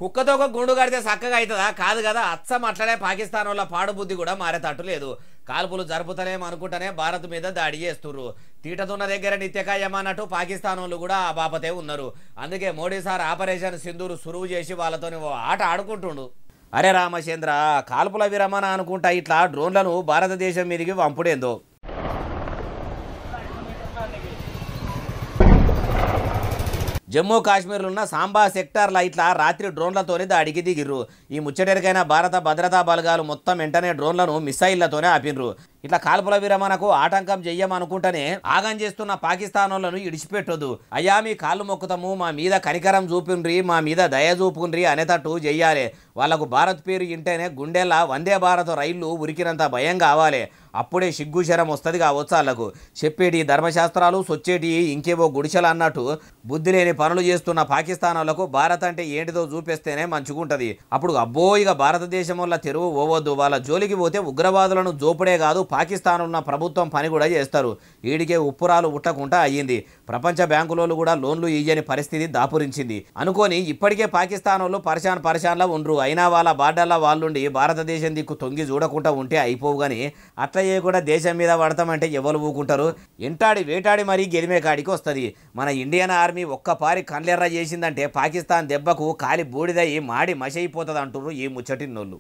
కుక్కతో ఒక గుండు కడితే చక్కగా అవుతుందా? కాదు కదా. అచ్చం అట్లనే పాకిస్తాన్ వాళ్ళ పాడు బుద్ధి కూడా మారేటట్టు లేదు. కాల్పులు జరుపుతలేమనుకుంటేనే భారత్ మీద దాడి చేస్తుర్రు. తీటతున్న దగ్గర నిత్యకాయమన్నట్టు పాకిస్తాన్ వాళ్ళు కూడా ఆ బాపతే ఉన్నారు. అందుకే మోడీ సార్ ఆపరేషన్ సింధూరు సురువు చేసి వాళ్ళతో ఆట ఆడుకుంటుండు. అరే రామచంద్ర, కాల్పుల విరమణ అనుకుంటా ఇట్లా డ్రోన్లను భారతదేశం మీదికి పంపుడేందో. జమ్మూ కాశ్మీర్లో ఉన్న సాంబా సెక్టార్ల ఇట్లా రాత్రి డ్రోన్లతోనే దాడికి దిగిర్రు. ఈ ముచ్చటెరికైన భారత భద్రతా బలగాలు మొత్తం వెంటనే డ్రోన్లను మిసైళ్లతోనే ఆపిన్రు. ఇట్లా కాల్పుల విరమణకు ఆటంకం చెయ్యమనుకుంటేనే ఆగం చేస్తున్న పాకిస్తాన్ వాళ్ళను ఇడిచిపెట్టొద్దు. అయ్యా మీ కాళ్ళు మొక్కుతాము, మా మీద కనికరం చూపిండ్రి, మా మీద దయ చూపుండ్రి అనేటట్టు చెయ్యాలి. వాళ్లకు భారత్ పేరు ఇంటేనే గుండెల్లా వందే భారత్ రైళ్లు ఉరికినంత భయం కావాలి. అప్పుడే సిగ్గుశరం వస్తుంది కావచ్చు వాళ్ళకు. చెప్పేటి ధర్మశాస్త్రాలు, సొచ్చేటి ఇంకేవో గుడిసెలు అన్నట్టు బుద్ధి లేని పనులు చేస్తున్న పాకిస్తాన్ వాళ్ళకు భారత్ అంటే ఏంటిదో చూపిస్తేనే మంచిగుంటది. అప్పుడు అబ్బో ఇక భారతదేశం వల్ల తెరువు పోవద్దు. వాళ్ళ జోలికి పోతే ఉగ్రవాదులను జోపుడే కాదు, పాకిస్తాన్ ఉన్న ప్రభుత్వం పని కూడా చేస్తారు. ఈడికే ఉప్పురాలు ఉట్టకుండా అయ్యింది. ప్రపంచ బ్యాంకులోళ్ళు కూడా లోన్లు ఇయ్యని పరిస్థితి దాపురించింది అనుకొని ఇప్పటికే పాకిస్తాన్ వాళ్ళు పరిశాన్లా ఉండ్రు. అయినా వాళ్ళ బార్డర్ల వాళ్ళుండి భారతదేశం దిక్కు తొంగి చూడకుండా ఉంటే అయిపోవు. కానీ అట్లా కూడా దేశం మీద పడతామంటే ఎవరు ఊకుంటారు? ఎంటాడి వేటాడి మరీ గెలిమే కాడికి వస్తుంది. మన ఇండియన్ ఆర్మీ ఒక్కపారి కళ్ళెర్ర చేసిందంటే పాకిస్తాన్ దెబ్బకు కాలి బూడిదయ్యి మాడి మషైపోతుంది అంటున్నారు ఈ ముచ్చటిన్నోళ్ళు.